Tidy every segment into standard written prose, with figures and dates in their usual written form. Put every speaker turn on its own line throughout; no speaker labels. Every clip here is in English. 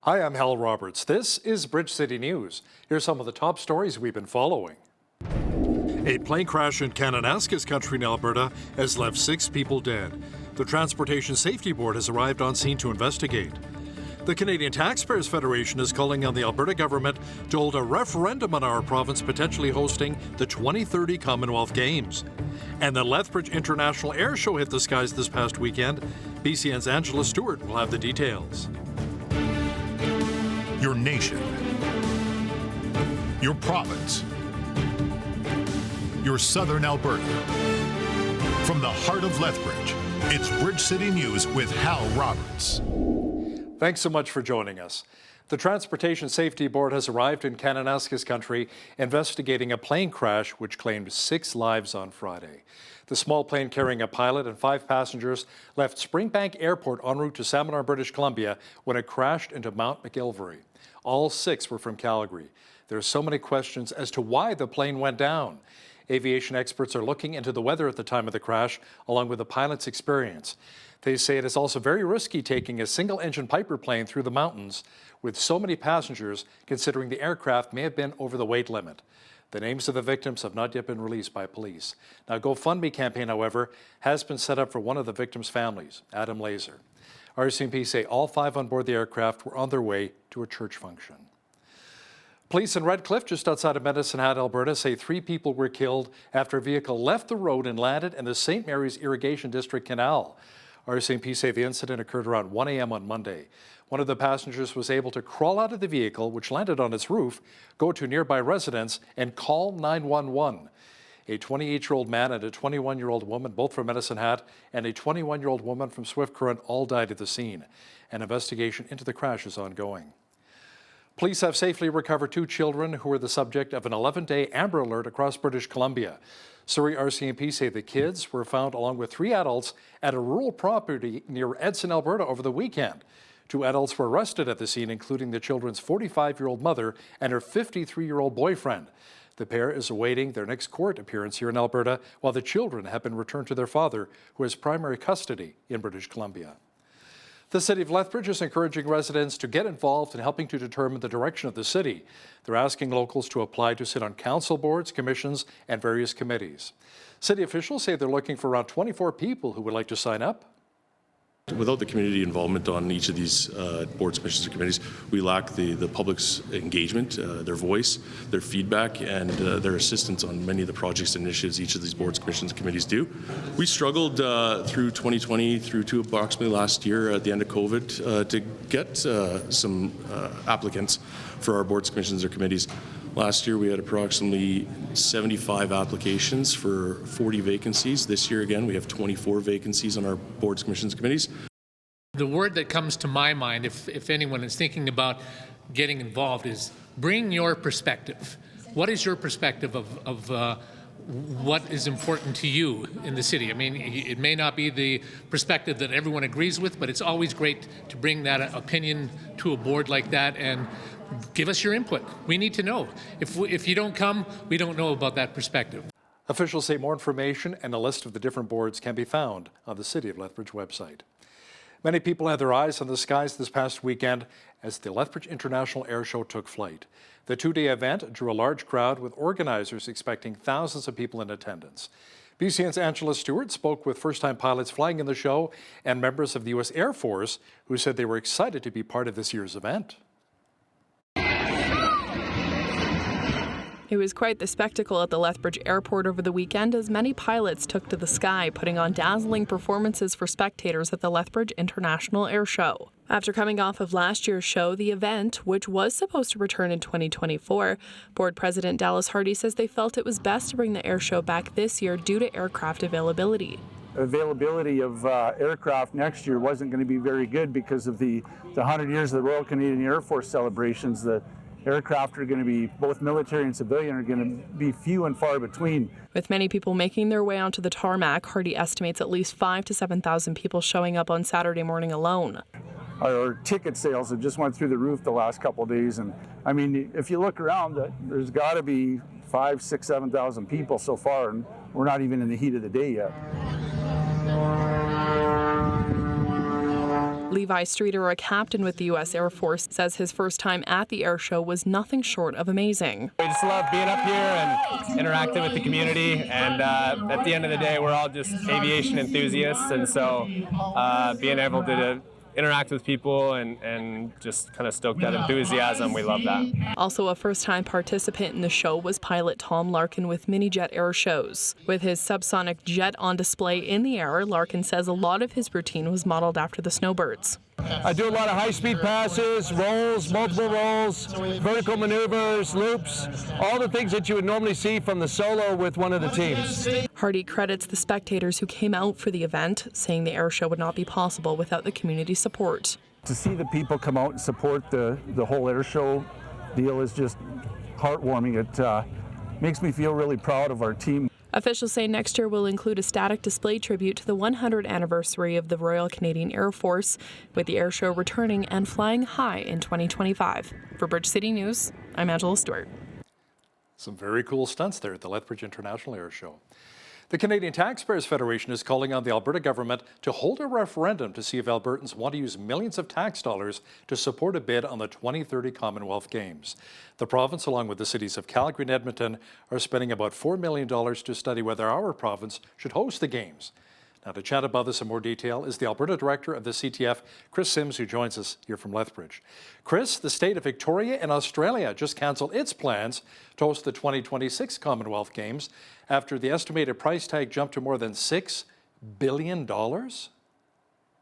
Hi, I'm Hal Roberts. This is Bridge City News. Here's some of the top stories we've been following. A plane crash in Kananaskis country in Alberta has left 6 people dead. The Transportation Safety Board has arrived on scene to investigate. The Canadian Taxpayers Federation is calling on the Alberta government to hold a referendum on our province potentially hosting the 2030 Commonwealth Games. And the Lethbridge International Air Show hit the skies this past weekend. BCN's Angela Stewart will have the details.
Your nation, your province, your southern Alberta. From the heart of Lethbridge, it's Bridge City News with Hal Roberts.
Thanks so much for joining us. The Transportation Safety Board has arrived in Kananaskis country investigating a plane crash which claimed 6 lives on Friday. The small plane carrying a pilot and 5 passengers left Springbank Airport en route to Salmonard, British Columbia when it crashed into Mount McIlvery. All 6 were from Calgary. There are so many questions as to why the plane went down. Aviation experts are looking into the weather at the time of the crash, along with the pilot's experience. They say it is also very risky taking a single-engine Piper plane through the mountains with so many passengers, considering the aircraft may have been over the weight limit. The names of the victims have not yet been released by police. Now, a GoFundMe campaign, however, has been set up for one of the victims' families, Adam Laser. RCMP say all 5 on board the aircraft were on their way to a church function. Police in Red Cliff, just outside of Medicine Hat, Alberta, say 3 people were killed after a vehicle left the road and landed in the St. Mary's Irrigation District Canal. RCMP say the incident occurred around 1 a.m. on Monday. One of the passengers was able to crawl out of the vehicle, which landed on its roof, go to a nearby residence, and call 911. A 28-year-old man and a 21-year-old woman, both from Medicine Hat, and a 21-year-old woman from Swift Current all died at the scene. An investigation into the crash is ongoing. Police have safely recovered 2 children who were the subject of an 11-day Amber Alert across British Columbia. Surrey RCMP say the kids were found along with 3 adults at a rural property near Edson, Alberta over the weekend. 2 adults were arrested at the scene, including the children's 45-year-old mother and her 53-year-old boyfriend. The pair is awaiting their next court appearance here in Alberta, while the children have been returned to their father, who has primary custody in British Columbia. The City of Lethbridge is encouraging residents to get involved in helping to determine the direction of the city. They're asking locals to apply to sit on council boards, commissions, and various committees. City officials say they're looking for around 24 people who would like to sign up.
Without the community involvement on each of these boards, commissions, and committees, we lack the public's engagement, their voice, their feedback, and their assistance on many of the projects and initiatives each of these boards, commissions, and committees do. We struggled through 2020 through to approximately last year at the end of COVID to get some applicants for our boards, commissions, or committees. Last year we had approximately 75 applications for 40 vacancies. This year again we have 24 vacancies on our boards, commissions, and committees.
The word that comes to my mind, if anyone is thinking about getting involved, is bring your perspective. What is your perspective of what is important to you in the city? I mean, it may not be the perspective that everyone agrees with, but it's always great to bring that opinion to a board like that and give us your input. We need to know. If you don't come, we don't know about that perspective.
Officials say more information and a list of the different boards can be found on the City of Lethbridge website. Many people had their eyes on the skies this past weekend as the Lethbridge International Air Show took flight. The 2-day event drew a large crowd, with organizers expecting thousands of people in attendance. BCN's Angela Stewart spoke with first-time pilots flying in the show and members of the U.S. Air Force who said they were excited to be part of this year's event.
It was quite the spectacle at the Lethbridge Airport over the weekend as many pilots took to the sky, putting on dazzling performances for spectators at the Lethbridge International Air Show. After coming off of last year's show, the event, which was supposed to return in 2024, Board President Dallas Hardy says they felt it was best to bring the air show back this year due to aircraft availability.
Availability of aircraft next year wasn't going to be very good because of the 100 years of the Royal Canadian Air Force celebrations. The aircraft are going to be, both military and civilian, are going to be few and far between.
With many people making their way onto the tarmac, Hardy estimates at least 5,000 to 7,000 people showing up on Saturday morning alone.
Our ticket sales have just went through the roof the last couple of days, and I mean, if you look around, there's got to be 5,000, 6,000, 7,000 people so far, and we're not even in the heat of the day yet.
Levi Streeter, a captain with the U.S. Air Force, says his first time at the air show was nothing short of amazing.
We just love being up here and interacting with the community, and at the end of the day, we're all just aviation enthusiasts, and so being able to interact with people and just kind of stoke that enthusiasm, we love that.
Also a first-time participant in the show was pilot Tom Larkin with Mini-Jet Air Shows. With his subsonic jet on display in the air, Larkin says a lot of his routine was modeled after the snowbirds.
I do a lot of high-speed passes, rolls, multiple rolls, vertical maneuvers, loops, all the things that you would normally see from the solo with one of the teams.
Hardy credits the spectators who came out for the event, saying the air show would not be possible without the community support.
To see the people come out and support the whole air show deal is just heartwarming. It makes me feel really proud of our team.
Officials say next year will include a static display tribute to the 100th anniversary of the Royal Canadian Air Force, with the air show returning and flying high in 2025. For Bridge City News, I'm Angela Stewart.
Some very cool stunts there at the Lethbridge International Air Show. The Canadian Taxpayers Federation is calling on the Alberta government to hold a referendum to see if Albertans want to use millions of tax dollars to support a bid on the 2030 Commonwealth Games. The province, along with the cities of Calgary and Edmonton, are spending about $4 million to study whether our province should host the Games. Now, to chat about this in more detail is the Alberta Director of the CTF, Chris Sims, who joins us here from Lethbridge. Chris, the state of Victoria in Australia just cancelled its plans to host the 2026 Commonwealth Games after the estimated price tag jumped to more than $6 billion.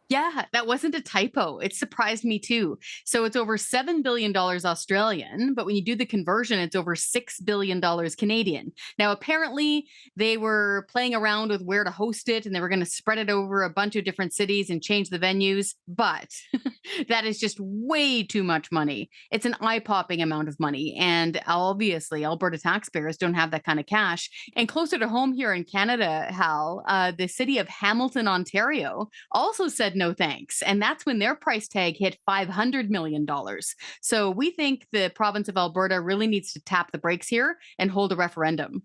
Yeah, that wasn't a typo. It surprised me too. So it's over $7 billion Australian, but when you do the conversion, it's over $6 billion Canadian. Now, apparently they were playing around with where to host it and they were going to spread it over a bunch of different cities and change the venues, but that is just way too much money. It's an eye-popping amount of money. And obviously, Alberta taxpayers don't have that kind of cash. And closer to home here in Canada, Hal, the city of Hamilton, Ontario, also said no thanks. And that's when their price tag hit $500 million. So we think the province of Alberta really needs to tap the brakes here and hold a referendum.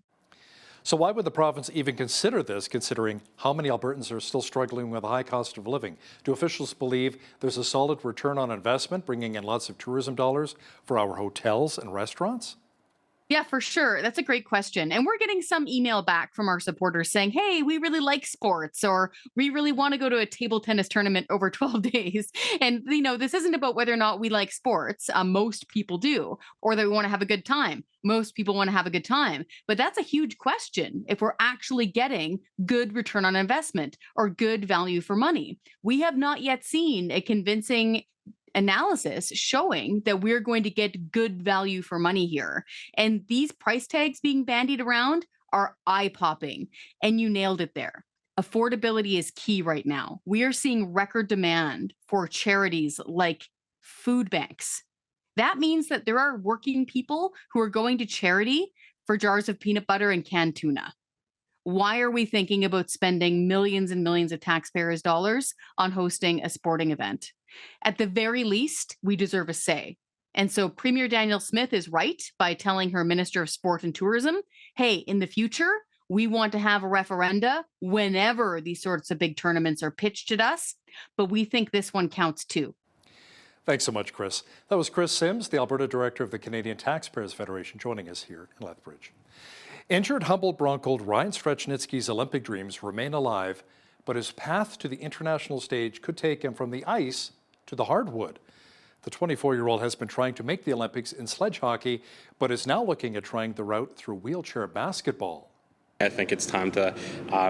So why would the province even consider this, considering how many Albertans are still struggling with a high cost of living? Do officials believe there's a solid return on investment, bringing in lots of tourism dollars for our hotels and restaurants?
Yeah, for sure. That's a great question. And we're getting some email back from our supporters saying, hey, we really like sports, or we really want to go to a table tennis tournament over 12 days. And, you know, this isn't about whether or not we like sports. Most people do, or that we want to have a good time. Most people want to have a good time. But that's a huge question if we're actually getting good return on investment or good value for money. We have not yet seen a convincing analysis showing that we're going to get good value for money here. And these price tags being bandied around are eye-popping. And you nailed it there. Affordability is key right now. We are seeing record demand for charities like food banks. That means that there are working people who are going to charity for jars of peanut butter and canned tuna. Why are we thinking about spending millions and millions of taxpayers' dollars on hosting a sporting event? At the very least, we deserve a say. And so Premier Danielle Smith is right by telling her Minister of Sport and Tourism, hey, in the future, we want to have a referenda whenever these sorts of big tournaments are pitched at us, but we think this one counts too.
Thanks so much, Chris. That was Chris Sims, the Alberta Director of the Canadian Taxpayers Federation, joining us here in Lethbridge. Injured Humboldt Bronco Ryan Strechnitsky's Olympic dreams remain alive, but his path to the international stage could take him from the ice to the hardwood. The 24-year-old has been trying to make the Olympics in sledge hockey, but is now looking at trying the route through wheelchair basketball.
I think it's time to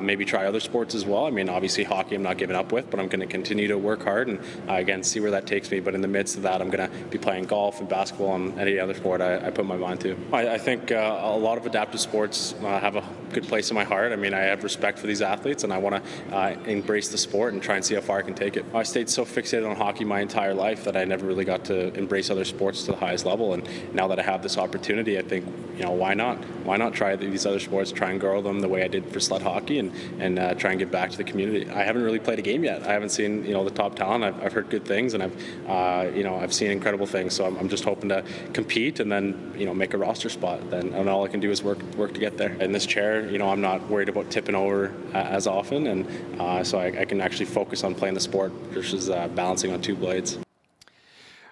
maybe try other sports as well. I mean, obviously hockey I'm not giving up with, but I'm going to continue to work hard and again see where that takes me. But in the midst of that, I'm going to be playing golf and basketball and any other sport I put my mind to. I think a lot of adaptive sports have a good place in my heart. I mean, I have respect for these athletes and I want to embrace the sport and try and see how far I can take it. I stayed so fixated on hockey my entire life that I never really got to embrace other sports to the highest level. And now that I have this opportunity, I think, you know, why not? Why not try these other sports, try and grow grow them the way I did for sled hockey and try and give back to the community. I haven't really played a game yet. I haven't seen the top talent. I've heard good things, and I've seen incredible things. So I'm just hoping to compete and then make a roster spot. And all I can do is work to get there. In this chair, I'm not worried about tipping over as often, and so I can actually focus on playing the sport versus balancing on two blades.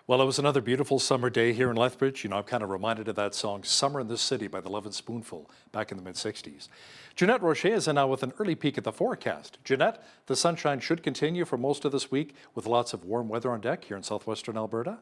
Well, it was another beautiful summer day here in Lethbridge. I'm kind of reminded of that song, Summer in the City by the Love and Spoonful back in the mid-60s. Jeanette Rocher is in now with an early peek at the forecast. Jeanette, the sunshine should continue for most of this week with lots of warm weather on deck here in southwestern Alberta.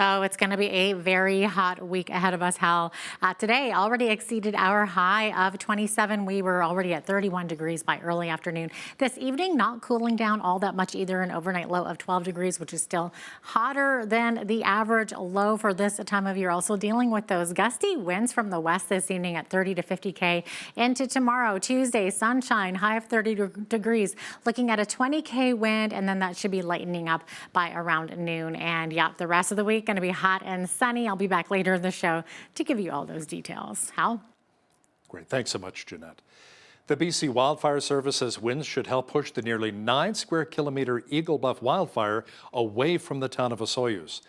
Oh, it's going to be a very hot week ahead of us, Hal. Today already exceeded our high of 27. We were already at 31 degrees by early afternoon. This evening, not cooling down all that much either, an overnight low of 12 degrees, which is still hotter than the average low for this time of year. Also dealing with those gusty winds from the west this evening at 30 to 50K. Into tomorrow, Tuesday, sunshine, high of 30 degrees, looking at a 20K wind, and then that should be lightening up by around noon. And yeah, the rest of the week going to be hot and sunny. I'll be back later in the show to give you all those details. Hal?
Great. Thanks so much, Jeanette. The BC Wildfire Service says winds should help push the nearly 9 square kilometer Eagle Bluff wildfire away from the town of Osoyoos.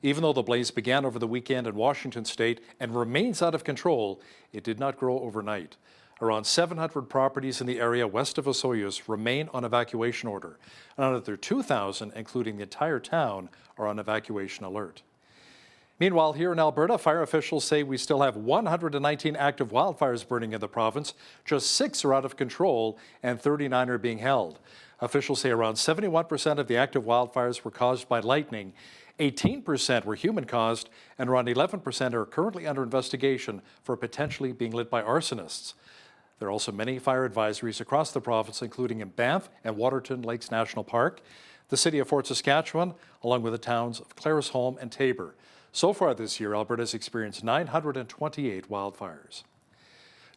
Even though the blaze began over the weekend in Washington state and remains out of control, it did not grow overnight. Around 700 properties in the area west of Osoyoos remain on evacuation order. Another 2,000, including the entire town, are on evacuation alert. Meanwhile, here in Alberta, fire officials say we still have 119 active wildfires burning in the province. Just 6 are out of control and 39 are being held. Officials say around 71% of the active wildfires were caused by lightning, 18% were human-caused, and around 11% are currently under investigation for potentially being lit by arsonists. There are also many fire advisories across the province, including in Banff and Waterton Lakes National Park, the city of Fort Saskatchewan, along with the towns of Claresholm and Tabor. So far this year, Alberta has experienced 928 wildfires.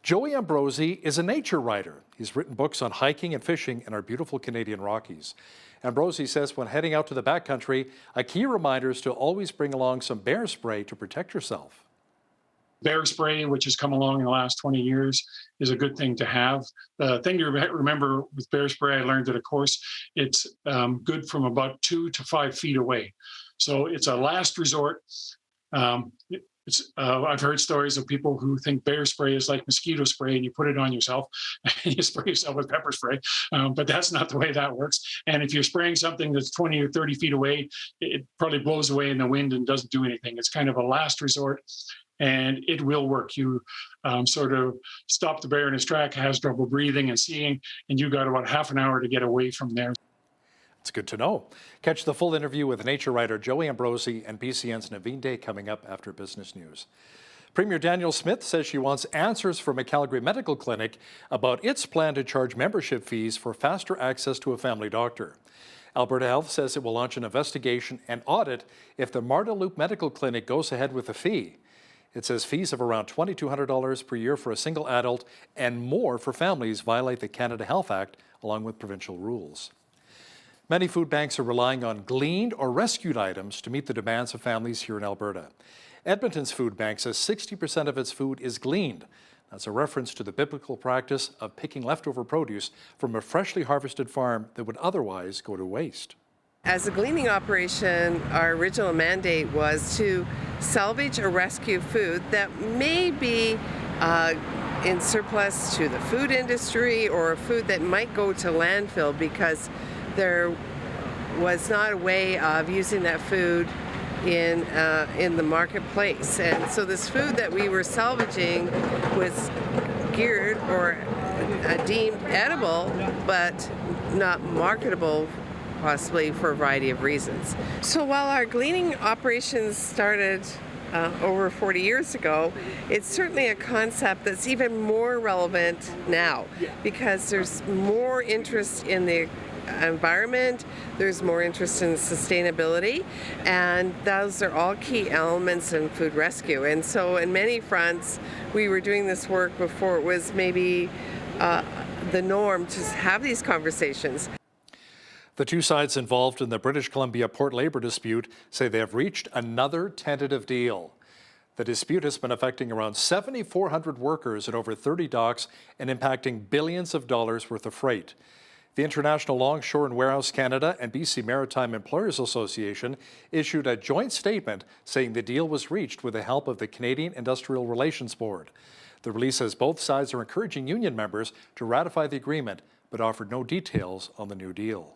Joey Ambrosi is a nature writer. He's written books on hiking and fishing in our beautiful Canadian Rockies. Ambrosi says when heading out to the backcountry, a key reminder is to always bring along some bear spray to protect yourself.
Bear spray, which has come along in the last 20 years, is a good thing to have. The thing to remember with bear spray, I learned at a course, it's good from about 2 to 5 feet away. So it's a last resort. I've heard stories of people who think bear spray is like mosquito spray and you put it on yourself and you spray yourself with pepper spray, but that's not the way that works. And if you're spraying something that's 20 or 30 feet away, it probably blows away in the wind and doesn't do anything. It's kind of a last resort. And it will work. You sort of stop the bear in his track, has trouble breathing and seeing, and you got about half an hour to get away from there.
It's good to know. Catch the full interview with nature writer Joey Ambrosi and BCN's Naveen Day coming up after Business News. Premier Danielle Smith says she wants answers from a Calgary medical clinic about its plan to charge membership fees for faster access to a family doctor. Alberta Health says it will launch an investigation and audit if the Marda Loop Medical Clinic goes ahead with a fee. It says fees of around $2,200 per year for a single adult and more for families violate the Canada Health Act along with provincial rules. Many food banks are relying on gleaned or rescued items to meet the demands of families here in Alberta. Edmonton's food bank says 60% of its food is gleaned. That's a reference to the biblical practice of picking leftover produce from a freshly harvested farm that would otherwise go to waste.
As a gleaning operation, our original mandate was to salvage or rescue food that may be in surplus to the food industry or food that might go to landfill because there was not a way of using that food in the marketplace. And so this food that we were salvaging was geared or deemed edible but not marketable, possibly for a variety of reasons. So while our gleaning operations started over 40 years ago, it's certainly a concept that's even more relevant now because there's more interest in the environment, there's more interest in sustainability, and those are all key elements in food rescue. And so in many fronts, we were doing this work before it was maybe the norm to have these conversations.
The two sides involved in the British Columbia port labor dispute say they have reached another tentative deal. The dispute has been affecting around 7,400 workers at over 30 docks and impacting billions of dollars worth of freight. The International Longshore and Warehouse Canada and BC Maritime Employers Association issued a joint statement saying the deal was reached with the help of the Canadian Industrial Relations Board. The release says both sides are encouraging union members to ratify the agreement, but offered no details on the new deal.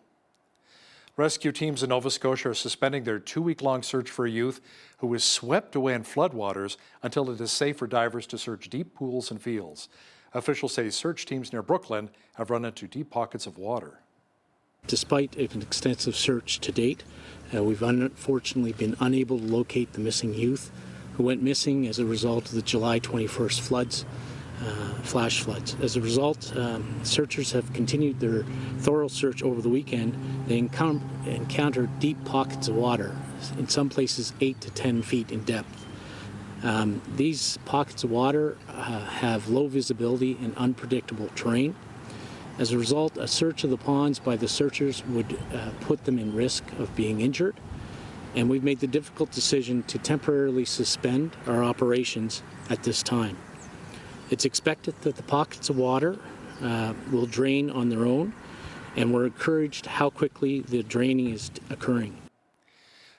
Rescue teams in Nova Scotia are suspending their 2-week-long search for a youth who was swept away in floodwaters until it is safe for divers to search deep pools and fields. Officials say search teams near Brooklyn have run into deep pockets of water.
Despite an extensive search to date, we've unfortunately been unable to locate the missing youth who went missing as a result of the July 21st floods, flash floods. As a result, searchers have continued their thorough search over the weekend. They encountered deep pockets of water, in some places 8 to 10 feet in depth. These pockets of water have low visibility and unpredictable terrain. As a result, a search of the ponds by the searchers would put them in risk of being injured, and we've made the difficult decision to temporarily suspend our operations at this time. It's expected that the pockets of water will drain on their own, and we're encouraged how quickly the draining is occurring.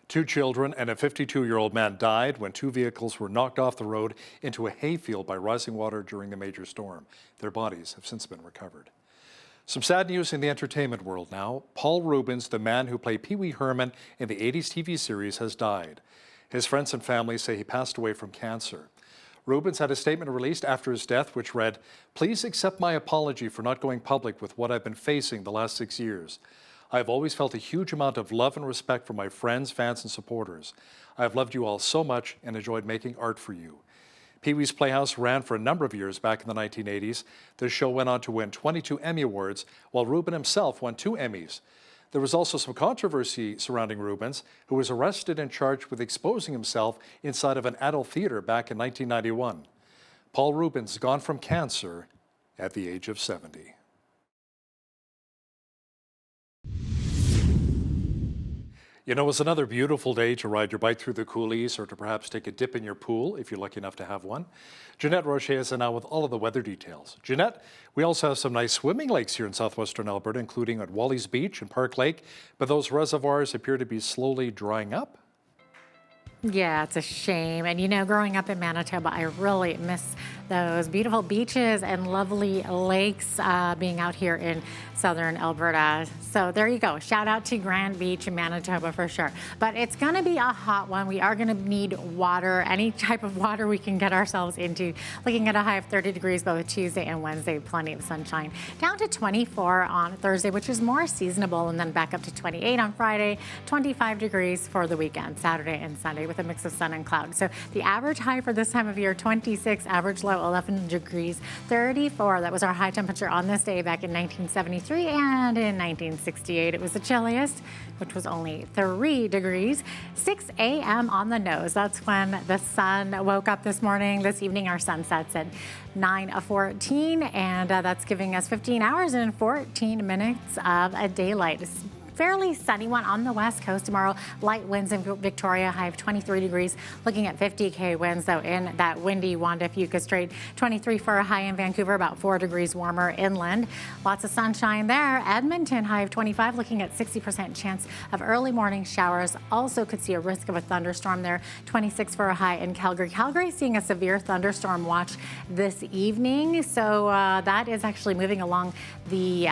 2 children and a 52-year-old man died when 2 vehicles were knocked off the road into a hayfield by rising water during the major storm. Their bodies have since been recovered. Some sad news in the entertainment world now. Paul Rubens, the man who played Pee Wee Herman in the 80s TV series, has died. His friends and family say he passed away from cancer. Rubens had a statement released after his death which read, "Please accept my apology for not going public with what I've been facing the last 6 years. I have always felt a huge amount of love and respect for my friends, fans, and supporters. I have loved you all so much and enjoyed making art for you." Pee-wee's Playhouse ran for a number of years back in the 1980s. The show went on to win 22 Emmy Awards, while Rubin himself won 2 Emmys. There was also some controversy surrounding Rubens, who was arrested and charged with exposing himself inside of an adult theater back in 1991. Paul Rubens gone from cancer at the age of 70. You know, it's another beautiful day to ride your bike through the coulees or to perhaps take a dip in your pool if you're lucky enough to have one. Jeanette Roche is now with all of the weather details. Jeanette, we also have some nice swimming lakes here in southwestern Alberta, including at Wally's Beach and Park Lake, but those reservoirs appear to be slowly drying up.
Yeah, it's a shame. And you know, growing up in Manitoba, I really miss those beautiful beaches and lovely lakes being out here in southern Alberta. So there you go. Shout out to Grand Beach in Manitoba for sure. But it's going to be a hot one. We are going to need water, any type of water we can get ourselves into. Looking at a high of 30 degrees both Tuesday and Wednesday, plenty of sunshine. Down to 24 on Thursday, which is more seasonable, and then back up to 28 on Friday, 25 degrees for the weekend, Saturday and Sunday, with a mix of sun and clouds. So the average high for this time of year, 26, average low 11 degrees, 34. That was our high temperature on this day back in 1973, and in 1968 it was the chilliest, which was only 3 degrees. 6 a.m. on the nose. That's when the sun woke up this morning. This evening our sun sets at 9:14, and that's giving us 15 hours and 14 minutes of a daylight. It's fairly sunny one on the west coast tomorrow. Light winds in Victoria, high of 23 degrees. Looking at 50k winds though in that windy Wanda Fuca Strait. 23 for a high in Vancouver, about 4 degrees warmer inland. Lots of sunshine there. Edmonton, high of 25, looking at 60% chance of early morning showers. Also could see a risk of a thunderstorm there. 26 for a high in Calgary. Calgary seeing a severe thunderstorm watch this evening. So that is actually moving along the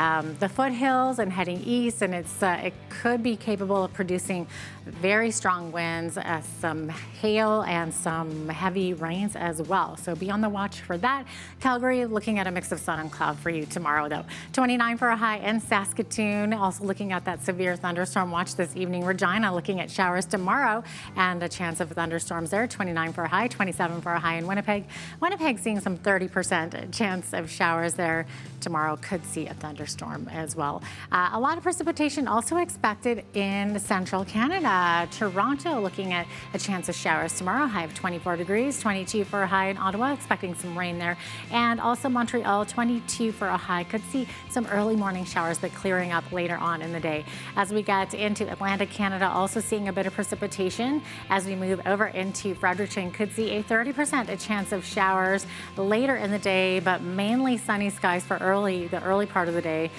foothills and heading east, and it could be capable of producing very strong winds, some hail, and some heavy rains as well. So be on the watch for that. Calgary looking at a mix of sun and cloud for you tomorrow though. 29 for a high in Saskatoon. Also looking at that severe thunderstorm watch this evening. Regina looking at showers tomorrow and a chance of thunderstorms there. 29 for a high, 27 for a high in Winnipeg. Winnipeg seeing some 30% chance of showers there tomorrow. Could see a thunderstorm as well. A lot of precipitation also also expected in central Canada. Toronto looking at a chance of showers tomorrow, high of 24 degrees, 22 for a high in Ottawa, expecting some rain there. And also Montreal, 22 for a high. Could see some early morning showers, but clearing up later on in the day. As we get into Atlantic Canada, also seeing a bit of precipitation. As we move over into Fredericton, could see a 30% chance of showers later in the day, but mainly sunny skies for the early part of the day.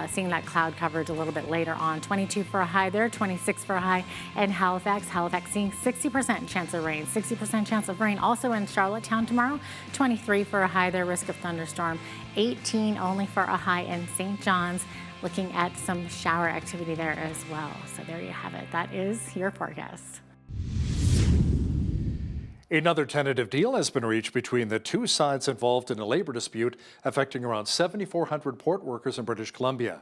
Seeing that cloud coverage a little bit later on. 22 for a high there, 26 for a high in Halifax. Halifax seeing 60% chance of rain, 60% chance of rain also in Charlottetown tomorrow. 23 for a high there, risk of thunderstorm. 18 only for a high in St. John's. Looking at some shower activity there as well. So there you have it. That is your forecast.
Another tentative deal has been reached between the two sides involved in a labor dispute affecting around 7,400 port workers in British Columbia.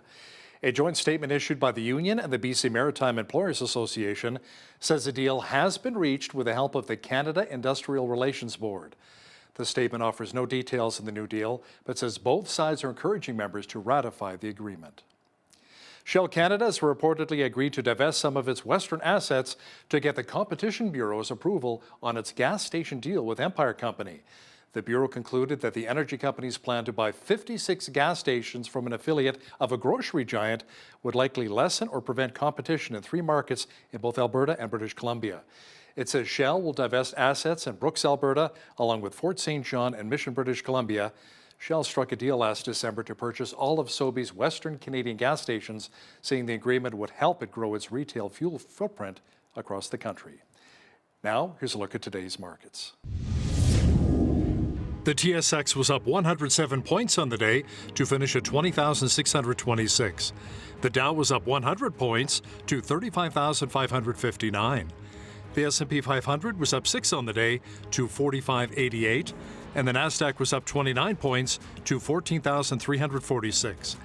A joint statement issued by the union and the BC Maritime Employers Association says a deal has been reached with the help of the Canada Industrial Relations Board. The statement offers no details in the new deal, but says both sides are encouraging members to ratify the agreement. Shell Canada has reportedly agreed to divest some of its Western assets to get the Competition Bureau's approval on its gas station deal with Empire Company. The Bureau concluded that the energy company's plan to buy 56 gas stations from an affiliate of a grocery giant would likely lessen or prevent competition in 3 markets in both Alberta and British Columbia. It says Shell will divest assets in Brooks, Alberta, along with Fort St. John and Mission, British Columbia. Shell struck a deal last December to purchase all of Sobeys Western Canadian gas stations, saying the agreement would help it grow its retail fuel footprint across the country. Now, here's a look at today's markets. The TSX was up 107 points on the day to finish at 20,626. The Dow was up 100 points to 35,559. The S&P 500 was up 6 on the day to 4588, and the Nasdaq was up 29 points to 14,346.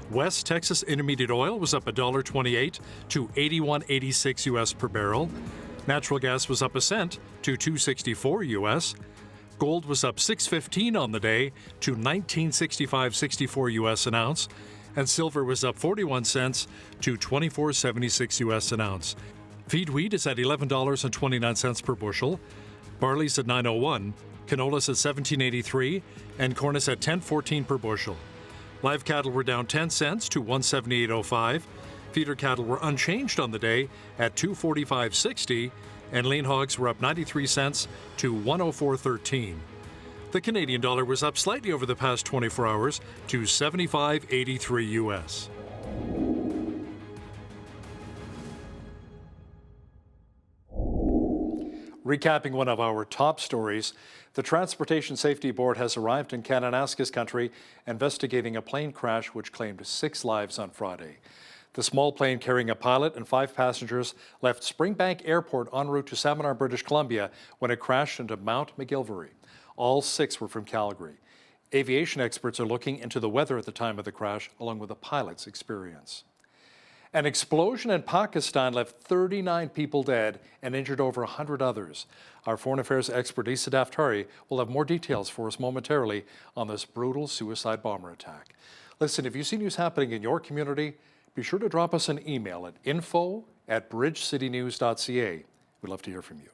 West Texas Intermediate Oil was up $1.28 to 81.86 US per barrel. Natural gas was up a cent to 2.64 US. Gold was up $6.15 on the day to 19.65.64 US an ounce, and silver was up 41 cents to 24.76 US an ounce. Feed wheat is at $11.29 per bushel, barley's at $9.01, canola's at $17.83, and corn is at $10.14 per bushel. Live cattle were down 10 cents to $178.05. Feeder cattle were unchanged on the day at $245.60, and lean hogs were up 93 cents to $104.13. The Canadian dollar was up slightly over the past 24 hours to 75.83 US. Recapping one of our top stories, the Transportation Safety Board has arrived in Kananaskis country investigating a plane crash which claimed 6 lives on Friday. The small plane carrying a pilot and 5 passengers left Springbank Airport en route to Seminar, British Columbia when it crashed into Mount McGilvery. All 6 were from Calgary. Aviation experts are looking into the weather at the time of the crash, along with the pilot's experience. An explosion in Pakistan left 39 people dead and injured over 100 others. Our foreign affairs expert Issa Daftari will have more details for us momentarily on this brutal suicide bomber attack. Listen, if you see news happening in your community, be sure to drop us an email at info@bridgecitynews.ca. We'd love to hear from you.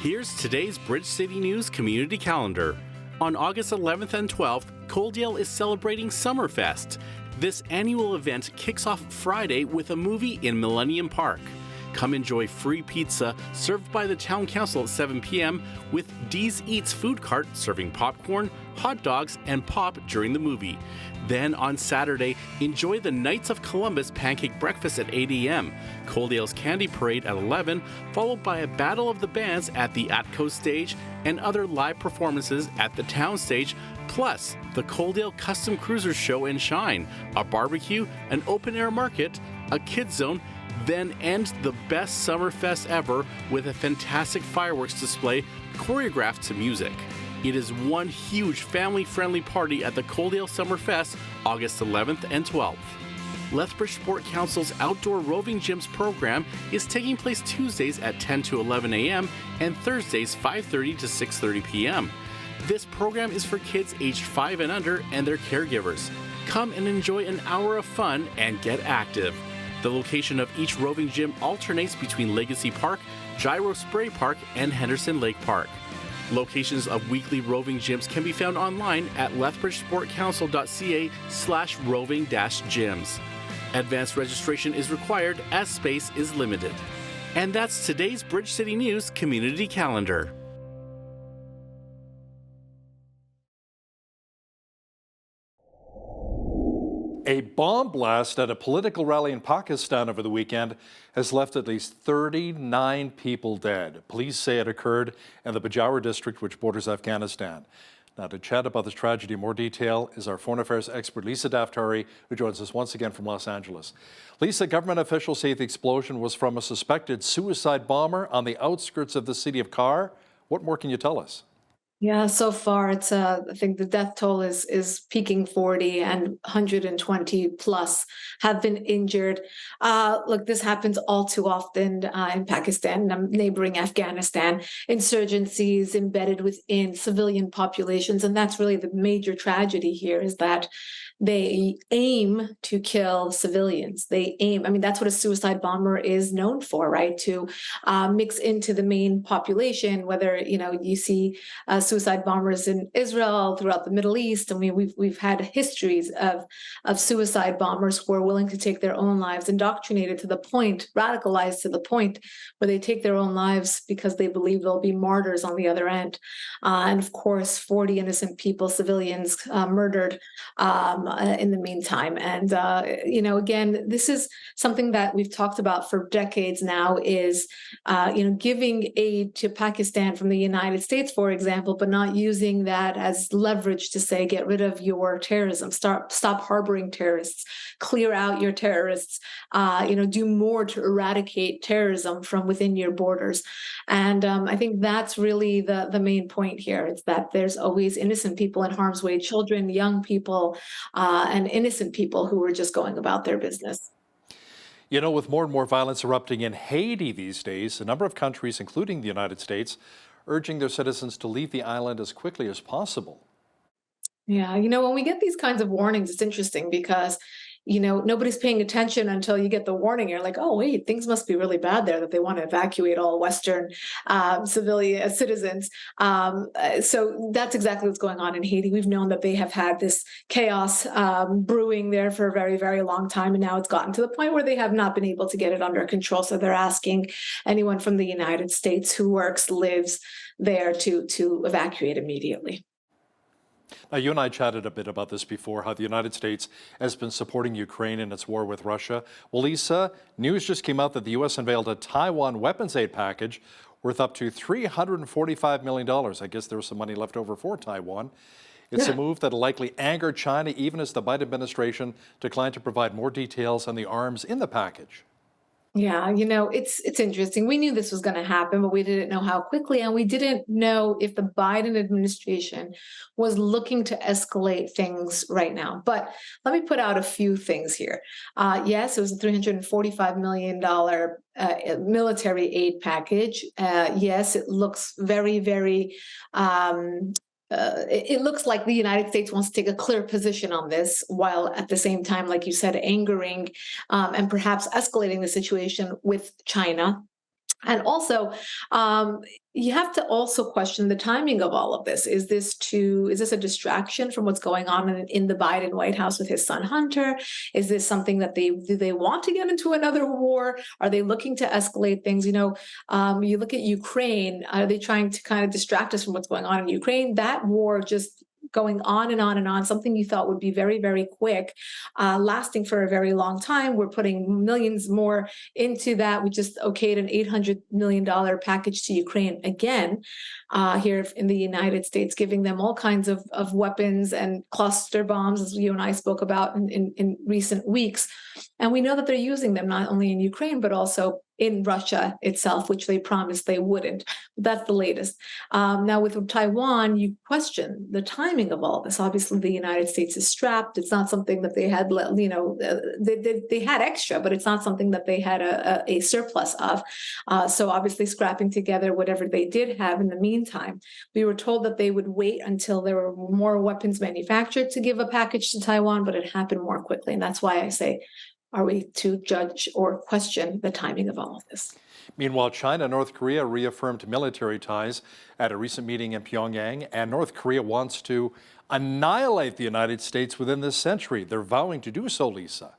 Here's today's Bridge City News community calendar. On August 11th and 12th, Coaldale is celebrating Summerfest. This annual event kicks off Friday with a movie in Millennium Park. Come enjoy free pizza served by the Town Council at 7 p.m. with Dee's Eats food cart serving popcorn, hot dogs, and pop during the movie. Then on Saturday, enjoy the Knights of Columbus pancake breakfast at 8 a.m., Coaldale's Candy Parade at 11, followed by a Battle of the Bands at the Atco stage and other live performances at the Town stage, plus the Coaldale Custom Cruisers Show and Shine, a barbecue, an open-air market, a kids zone, then end the best Summerfest ever with a fantastic fireworks display choreographed to music. It is one huge family-friendly party at the Coaldale Summerfest, August 11th and 12th. Lethbridge Sport Council's Outdoor Roving Gyms program is taking place Tuesdays at 10 to 11 a.m. and Thursdays 5:30 to 6:30 p.m. This program is for kids aged 5 and under and their caregivers. Come and enjoy an hour of fun and get active. The location of each roving gym alternates between Legacy Park, Gyro Spray Park, and Henderson Lake Park. Locations of weekly roving gyms can be found online at lethbridgesportcouncil.ca/roving-gyms. Advanced registration is required as space is limited. And that's today's Bridge City News Community Calendar.
A bomb blast at a political rally in Pakistan over the weekend has left at least 39 people dead. Police say it occurred in the Peshawar district, which borders Afghanistan. Now, to chat about this tragedy in more detail is our foreign affairs expert, Lisa Daftari, who joins us once again from Los Angeles. Lisa, government officials say the explosion was from a suspected suicide bomber on the outskirts of the city of Kar. What more can you tell us?
Yeah, so far it's I think the death toll is peaking 40 and 120 plus have been injured. Look, this happens all too often in Pakistan, neighboring Afghanistan, insurgencies embedded within civilian populations. And that's really the major tragedy here, is that they aim to kill civilians. They aim, I mean, that's what a suicide bomber is known for, right? To mix into the main population, whether, you see suicide bombers in Israel, throughout the Middle East. I mean, we've had histories of suicide bombers who are willing to take their own lives, indoctrinated to the point, radicalized to the point where they take their own lives because they believe they'll be martyrs on the other end. And of course, 40 innocent people, civilians, murdered in the meantime. And, again, this is something that we've talked about for decades now, is, giving aid to Pakistan from the United States, for example, but not using that as leverage to say, get rid of your terrorism, stop harboring terrorists, clear out your terrorists, do more to eradicate terrorism from within your borders. And I think that's really the main point here. It's that there's always innocent people in harm's way, children, young people, and innocent people who are just going about their business.
With more and more violence erupting in Haiti these days, a number of countries, including the United States, urging their citizens to leave the island as quickly as possible.
Yeah, when we get these kinds of warnings, it's interesting because, nobody's paying attention until you get the warning. You're like, oh, wait, things must be really bad there that they want to evacuate all Western civilian citizens. So that's exactly what's going on in Haiti. We've known that they have had this chaos brewing there for a very, very long time. And now it's gotten to the point where they have not been able to get it under control. So they're asking anyone from the United States who works, lives there to evacuate immediately.
Now, you and I chatted a bit about this before, how the United States has been supporting Ukraine in its war with Russia. Well, Lisa, news just came out that the U.S. unveiled a Taiwan weapons aid package worth up to $345 million. I guess there was some money left over for Taiwan. It's a move that'll likely anger China, even as the Biden administration declined to provide more details on the arms in the package.
Yeah, it's interesting. We knew this was going to happen, but we didn't know how quickly, and we didn't know if the Biden administration was looking to escalate things right now. But let me put out a few things here. Yes, it was a $345 million military aid package. Yes, it looks very, very it looks like the United States wants to take a clear position on this, while at the same time, like you said, angering and perhaps escalating the situation with China. And also, you have to also question the timing of all of this. Is this a distraction from what's going on in the Biden White House with his son Hunter? Is this something that do they want to get into another war? Are they looking to escalate things? You look at Ukraine. Are they trying to kind of distract us from what's going on in Ukraine? That war just going on and on and on, something you thought would be very, very quick, lasting for a very long time. We're putting millions more into that. We just okayed an $800 million package to Ukraine again here in the United States, giving them all kinds of weapons and cluster bombs, as you and I spoke about in recent weeks. And we know that they're using them not only in Ukraine, but also in Russia itself, which they promised they wouldn't. That's the latest. Now, with Taiwan, you question the timing of all this. Obviously, the United States is strapped. It's not something that they had, they had extra, but it's not something that they had a surplus of. So obviously scrapping together whatever they did have in the meantime. We were told that they would wait until there were more weapons manufactured to give a package to Taiwan, but it happened more quickly. And that's why I say, are we to judge or question the timing of all of this?
Meanwhile, China and North Korea reaffirmed military ties at a recent meeting in Pyongyang, and North Korea wants to annihilate the United States within this century. They're vowing to do so, Lisa.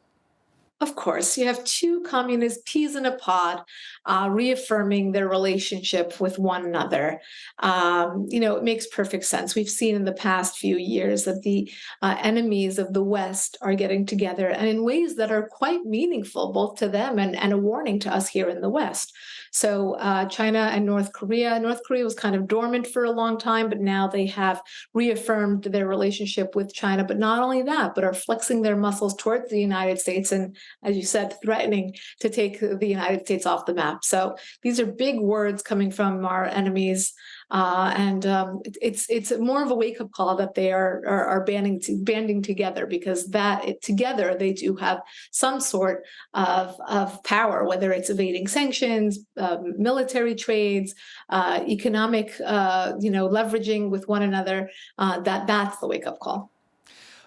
Of course, you have two communist peas in a pod reaffirming their relationship with one another. It makes perfect sense. We've seen in the past few years that the enemies of the West are getting together, and in ways that are quite meaningful, both to them and a warning to us here in the West. So China and North Korea was kind of dormant for a long time, but now they have reaffirmed their relationship with China. But not only that, but are flexing their muscles towards the United States and, as you said, threatening to take the United States off the map. So these are big words coming from our enemies. It's more of a wake-up call that they are banding together, because together they do have some sort of power, whether it's evading sanctions, military trades, economic leveraging with one another. That's the wake-up call.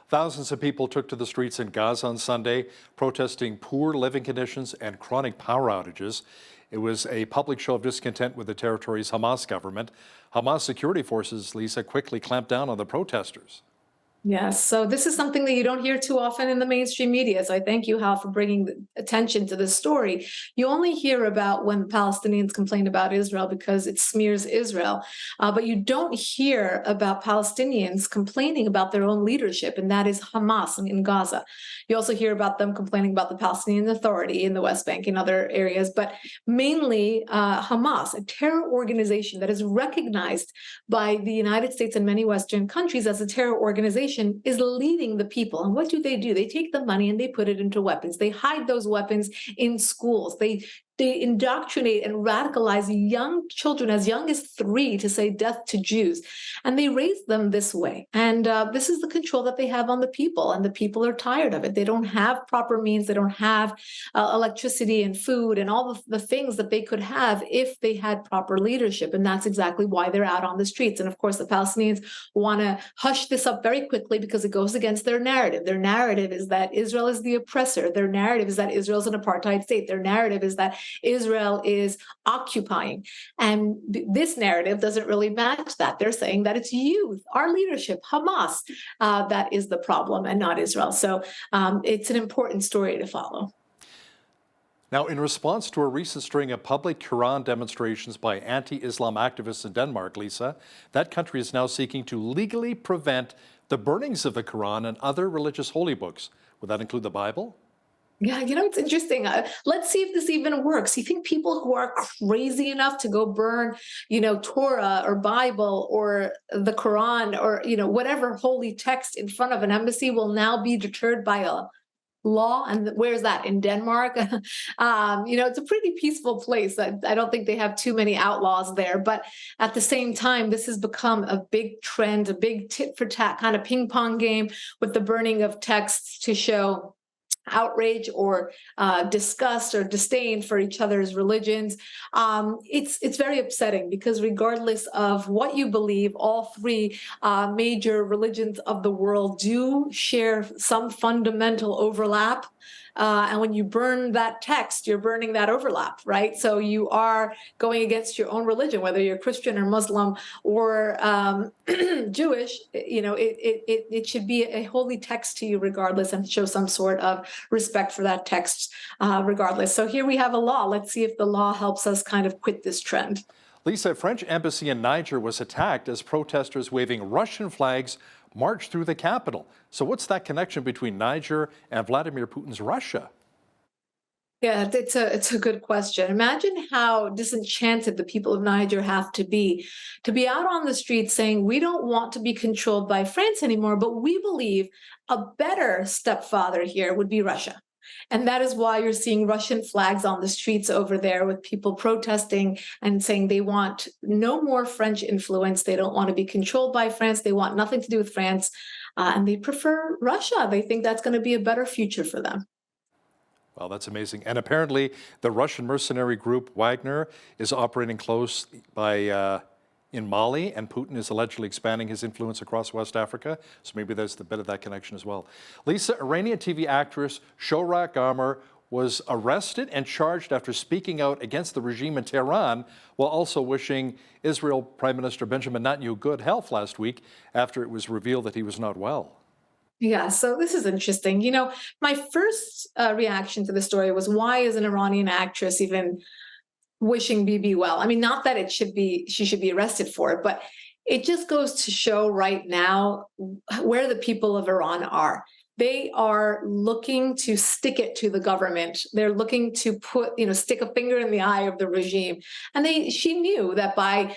Thousands of people took to the streets in Gaza on Sunday, protesting poor living conditions and chronic power outages. It was a public show of discontent with the territory's Hamas government. Hamas security forces, Lisa, quickly clamped down on the protesters.
Yes, so this is something that you don't hear too often in the mainstream media. So I thank you, Hal, for bringing attention to this story. You only hear about when Palestinians complain about Israel because it smears Israel, but you don't hear about Palestinians complaining about their own leadership, and that is Hamas in Gaza. You also hear about them complaining about the Palestinian Authority in the West Bank and other areas, but mainly Hamas, a terror organization that is recognized by the United States and many Western countries as a terror organization, is leading the people. And what do? They take the money and they put it into weapons. They hide those weapons in schools. They indoctrinate and radicalize young children as young as 3 to say death to Jews. And they raise them this way. And this is the control that they have on the people. And the people are tired of it. They don't have proper means. They don't have electricity and food and all the things that they could have if they had proper leadership. And that's exactly why they're out on the streets. And of course, the Palestinians want to hush this up very quickly because it goes against their narrative. Their narrative is that Israel is the oppressor. Their narrative is that Israel is an apartheid state. Their narrative is that Israel is occupying. And this narrative doesn't really match that. They're saying that it's youth, our leadership, Hamas, that is the problem and not Israel. So it's an important story to follow.
Now, in response to a recent string of public Quran demonstrations by anti-Islam activists in Denmark, Lisa, that country is now seeking to legally prevent the burnings of the Quran and other religious holy books. Would that include the Bible?
Yeah, it's interesting. Let's see if this even works. You think people who are crazy enough to go burn, Torah or Bible or the Quran or, whatever holy text in front of an embassy will now be deterred by a law? And where's that? In Denmark? It's a pretty peaceful place. I don't think they have too many outlaws there. But at the same time, this has become a big trend, a big tit for tat kind of ping pong game with the burning of texts to show outrage or disgust or disdain for each other's religions. It's very upsetting because regardless of what you believe, all 3 major religions of the world do share some fundamental overlap. And when you burn that text, you're burning that overlap, right? So you are going against your own religion, whether you're Christian or Muslim or Jewish. It should be a holy text to you regardless, and show some sort of respect for that text regardless. So here we have a law. Let's see if the law helps us kind of quit this trend.
Lisa, French embassy in Niger was attacked as protesters waving Russian flags marched through the capital. So what's that connection between Niger and Vladimir Putin's Russia?
Yeah, it's a good question. Imagine how disenchanted the people of Niger have to be out on the streets saying, we don't want to be controlled by France anymore, but we believe a better stepfather here would be Russia. And that is why you're seeing Russian flags on the streets over there with people protesting and saying they want no more French influence. They don't want to be controlled by France. They want nothing to do with France. And they prefer Russia. They think that's going to be a better future for them.
Well, that's amazing. And apparently the Russian mercenary group Wagner is operating close by in Mali, and Putin is allegedly expanding his influence across West Africa. So maybe there's a bit of that connection as well. Lisa, Iranian TV actress Shohreh Amar was arrested and charged after speaking out against the regime in Tehran, while also wishing Israel Prime Minister Benjamin Netanyahu good health last week after it was revealed that he was not well.
Yeah, so this is interesting. You know, my first reaction to the story was, why is an Iranian actress even wishing Bibi well? I mean, not that she should be arrested for it, but it just goes to show right now where the people of Iran are. They are looking to stick it to the government. They're looking to stick a finger in the eye of the regime. And she knew that by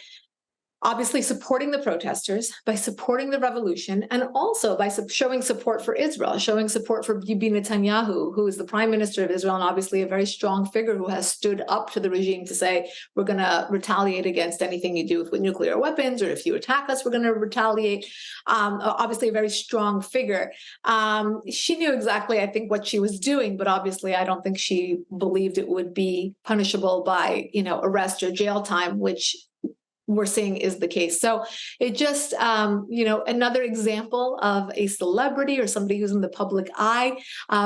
obviously supporting the protesters, by supporting the revolution, and also by showing support for Israel, showing support for Bibi Netanyahu, who is the prime minister of Israel and obviously a very strong figure who has stood up to the regime to say, we're going to retaliate against anything you do with nuclear weapons, or if you attack us, we're going to retaliate. Obviously a very strong figure. She knew exactly, I think, what she was doing, but obviously I don't think she believed it would be punishable by, arrest or jail time, which we're seeing is the case. So it just, another example of a celebrity or somebody who's in the public eye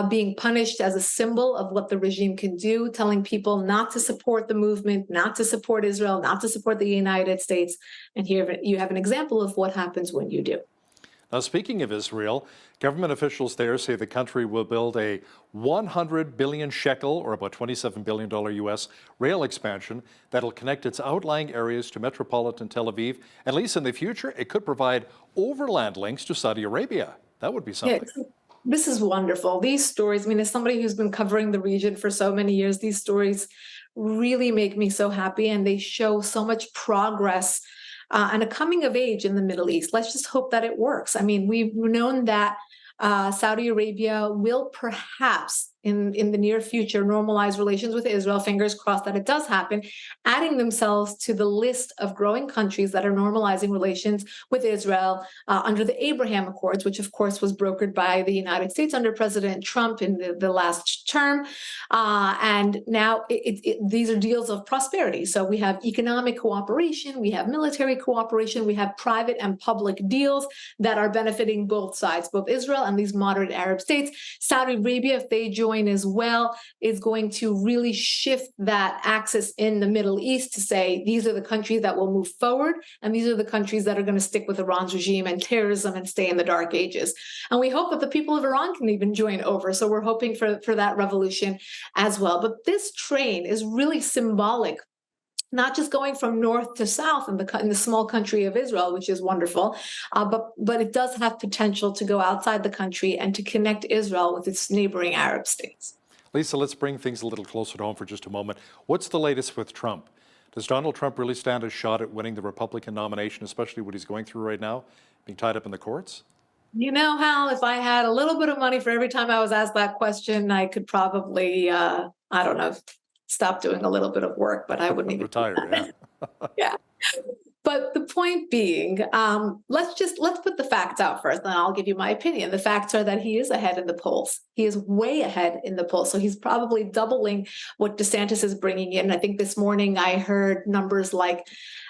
being punished as a symbol of what the regime can do, telling people not to support the movement, not to support Israel, not to support the United States. And here you have an example of what happens when you do.
Now, speaking of Israel, government officials there say the country will build a 100 billion shekel, or about $27 billion US, rail expansion that'll connect its outlying areas to metropolitan Tel Aviv. At least in the future, it could provide overland links to Saudi Arabia. That would be something.
Yeah, this is wonderful. These stories, as somebody who's been covering the region for so many years, these stories really make me so happy, and they show so much progress and a coming of age in the Middle East. Let's just hope that it works. We've known that Saudi Arabia will perhaps in the near future normalize relations with Israel, fingers crossed that it does happen, adding themselves to the list of growing countries that are normalizing relations with Israel under the Abraham Accords, which of course was brokered by the United States under President Trump in the last term. And now these are deals of prosperity. So we have economic cooperation, we have military cooperation, we have private and public deals that are benefiting both sides, both Israel and these moderate Arab states. Saudi Arabia, if they join as well, is going to really shift that axis in the Middle East to say these are the countries that will move forward, and these are the countries that are going to stick with Iran's regime and terrorism and stay in the dark ages. And we hope that the people of Iran can even join over. So we're hoping for that revolution as well. But this train is really symbolic, not just going from north to south in the small country of Israel, which is wonderful, but it does have potential to go outside the country and to connect Israel with its neighboring Arab states.
Lisa, let's bring things a little closer to home for just a moment. What's the latest with Trump? Does Donald Trump really stand a shot at winning the Republican nomination, especially what he's going through right now, being tied up in the courts?
You know, Hal, if I had a little bit of money for every time I was asked that question, I could probably, stop doing a little bit of work, but I wouldn't even
retire. Yeah.
Yeah. But the point being, let's put the facts out first, and I'll give you my opinion. The facts are that he is ahead in the polls. He is way ahead in the polls. So he's probably doubling what DeSantis is bringing in. I think this morning I heard numbers like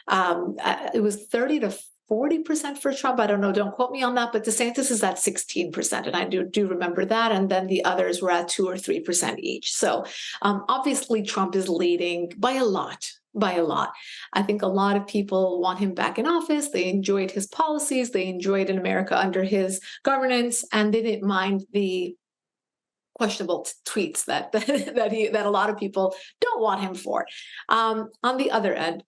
it was 30 to 40% for Trump. I don't know. Don't quote me on that. But DeSantis is at 16%. And I do remember that. And then the others were at 2 or 3% each. So obviously Trump is leading by a lot. I think a lot of people want him back in office. They enjoyed his policies. They enjoyed in America under his governance. And they didn't mind the questionable tweets that a lot of people don't want him for. On the other end,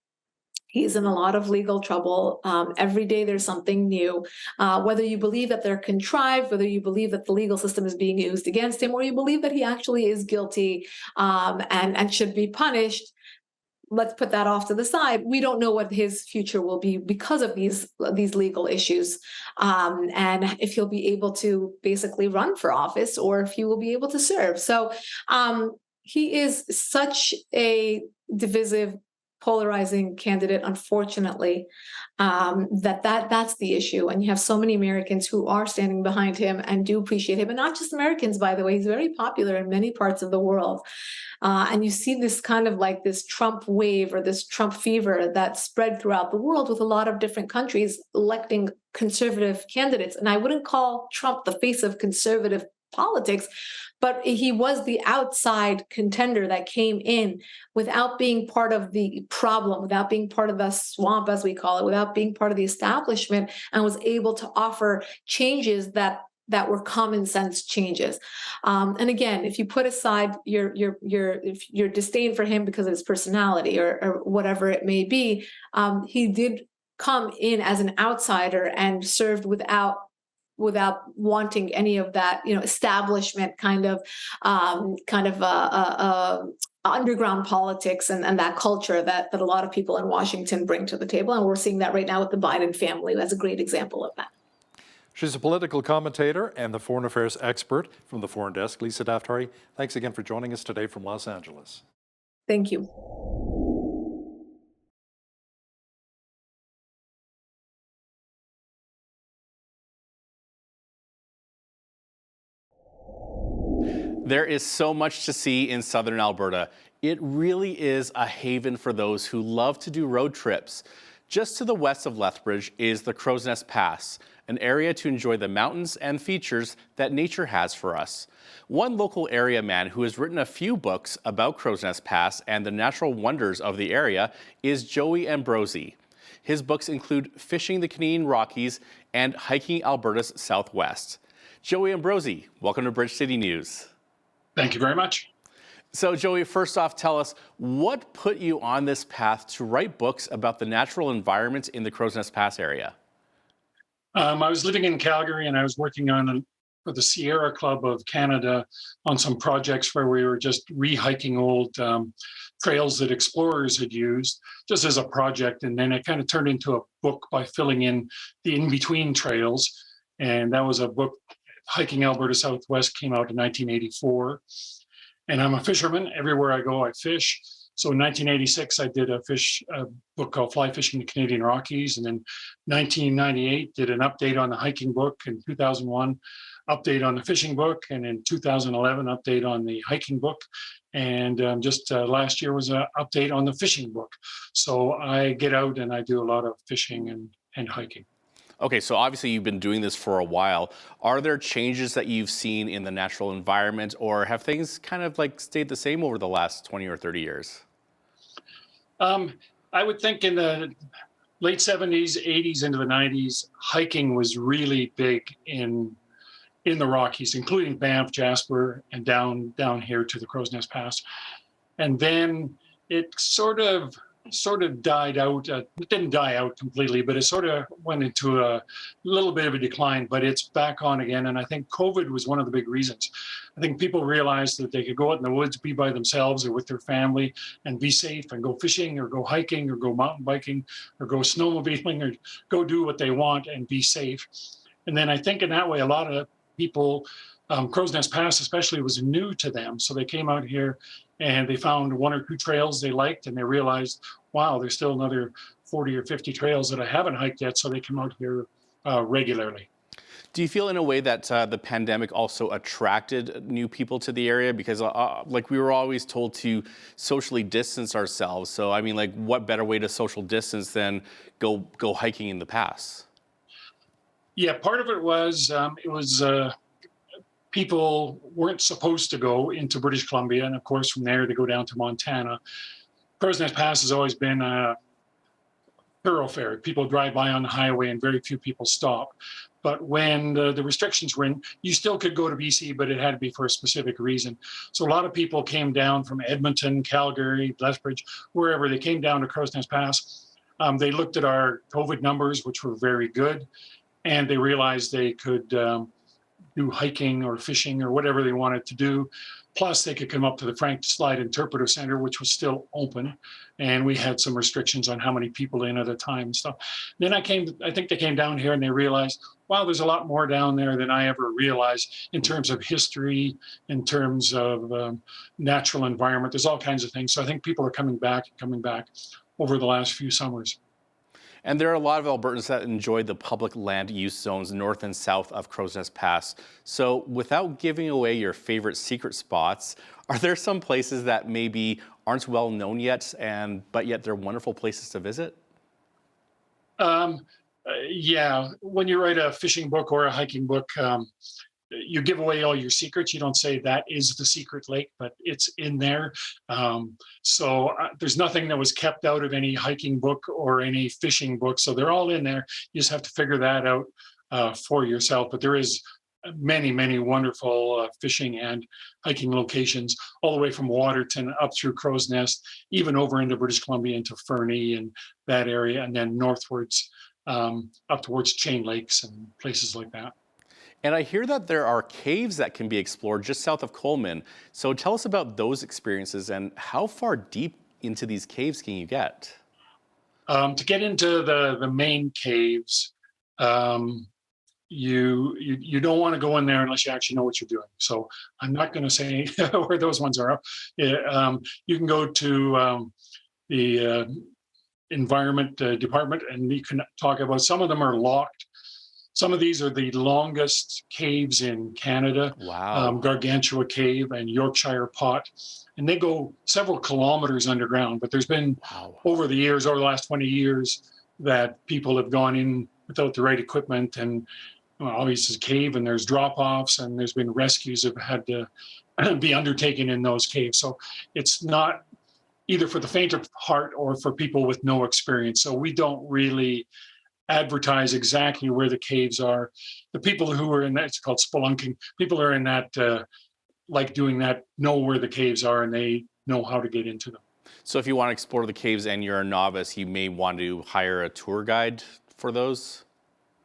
he's in a lot of legal trouble. Every day there's something new. Whether you believe that they're contrived, whether you believe that the legal system is being used against him, or you believe that he actually is guilty and should be punished, let's put that off to the side. We don't know what his future will be because of these legal issues, and if he'll be able to basically run for office or if he will be able to serve. So he is such a divisive, polarizing candidate, unfortunately, that's the issue. And you have so many Americans who are standing behind him and do appreciate him, and not just Americans, by the way. He's very popular in many parts of the world. And you see this kind of like this Trump wave or this Trump fever that spread throughout the world, with a lot of different countries electing conservative candidates. And I wouldn't call Trump the face of conservative politics, but he was the outside contender that came in without being part of the problem, without being part of the swamp, as we call it, without being part of the establishment, and was able to offer changes that were common sense changes. And again, if you put aside your disdain for him because of his personality or whatever it may be, he did come in as an outsider and served without wanting any of that, establishment kind of underground politics and that culture that a lot of people in Washington bring to the table. And we're seeing that right now with the Biden family. That's a great example of that.
She's a political commentator and the foreign affairs expert from the Foreign Desk. Lisa Daftari, thanks again for joining us today from Los Angeles.
Thank you.
There is so much to see in southern Alberta. It really is a haven for those who love to do road trips. Just to the west of Lethbridge is the Crow's Nest Pass, an area to enjoy the mountains and features that nature has for us. One local area man who has written a few books about Crow's Nest Pass and the natural wonders of the area is Joey Ambrosi. His books include Fishing the Canadian Rockies and Hiking Alberta's Southwest. Joey Ambrosi, welcome to Bridge City News.
Thank you very much.
So Joey, first off, tell us what put you on this path to write books about the natural environment in the Crow's Nest Pass area?
I was living in Calgary and I was working for the Sierra Club of Canada on some projects where we were just rehiking old trails that explorers had used just as a project. And then it kind of turned into a book by filling in the in-between trails. And that was a book, Hiking Alberta Southwest, came out in 1984. And I'm a fisherman. Everywhere I go, I fish. So in 1986, I did a book called Fly Fishing the Canadian Rockies. And then 1998, did an update on the hiking book. In 2001, update on the fishing book. And in 2011, update on the hiking book. And just last year was an update on the fishing book. So I get out and I do a lot of fishing and hiking.
Okay, so obviously you've been doing this for a while. Are there changes that you've seen in the natural environment, or have things kind of like stayed the same over the last 20 or 30 years?
I would think in the late 70s, 80s into the 90s, hiking was really big in the Rockies, including Banff, Jasper, and down here to the Crow's Nest Pass. And then it sort of died out. It didn't die out completely, but it sort of went into a little bit of a decline, but it's back on again. And I think COVID was one of the big reasons. I think people realized that they could go out in the woods, be by themselves or with their family and be safe and go fishing or go hiking or go mountain biking or go snowmobiling or go do what they want and be safe. And then I think in that way, a lot of people, Crow's Nest Pass especially, was new to them. So they came out here and they found one or two trails they liked, and they realized, wow, there's still another 40 or 50 trails that I haven't hiked yet, so they come out here regularly.
Do you feel in a way that the pandemic also attracted new people to the area? Because like we were always told to socially distance ourselves. So I mean, like, what better way to social distance than go hiking in the pass?
Yeah, part of it was people weren't supposed to go into British Columbia, and of course from there they go down to Montana. Crow's Nest Pass has always been a thoroughfare. People drive by on the highway and very few people stop. But when the restrictions were in, you still could go to BC, but it had to be for a specific reason. So a lot of people came down from Edmonton, Calgary, Lethbridge, wherever. They came down to Crow's Nest Pass. They looked at our COVID numbers, which were very good, and they realized they could do hiking or fishing or whatever they wanted to do Plus, they could come up to the Frank Slide Interpretive Center, which was still open, and we had some restrictions on how many people in at a time and stuff. Then I think they came down here and they realized, wow, there's a lot more down there than I ever realized in terms of history, in terms of natural environment. There's all kinds of things. So I think people are coming back over the last few summers.
And there are a lot of Albertans that enjoy the public land use zones north and south of Crow's Nest Pass. So without giving away your favorite secret spots, are there some places that maybe aren't well known yet, but yet they're wonderful places to visit?
Yeah, when you write a fishing book or a hiking book, you give away all your secrets. You don't say that is the secret lake, but it's in there. So there's nothing that was kept out of any hiking book or any fishing book. So they're all in there. You just have to figure that out for yourself. But there is many, many wonderful fishing and hiking locations all the way from Waterton up through Crow's Nest, even over into British Columbia, into Fernie and that area, and then northwards up towards Chain Lakes and places like that.
And I hear that there are caves that can be explored just south of Coleman. So tell us about those experiences and how far deep into these caves can you get?
To get into the main caves, you don't want to go in there unless you actually know what you're doing. So I'm not going to say where those ones are. You can go to the Environment Department and you can talk about, some of them are locked. Some of these are the longest caves in Canada.
Wow.
Gargantua Cave and Yorkshire Pot. And they go several kilometers underground. But there's been, over the last 20 years, that people have gone in without the right equipment. And obviously it's a cave and there's drop-offs and there's been rescues that have had to be undertaken in those caves. So it's not either for the faint of heart or for people with no experience. So we don't really advertise exactly where the caves are. The people who are in that, it's called spelunking, people who are in that, like doing that, know where the caves are and they know how to get into them.
So if you want to explore the caves and you're a novice, you may want to hire a tour guide for those?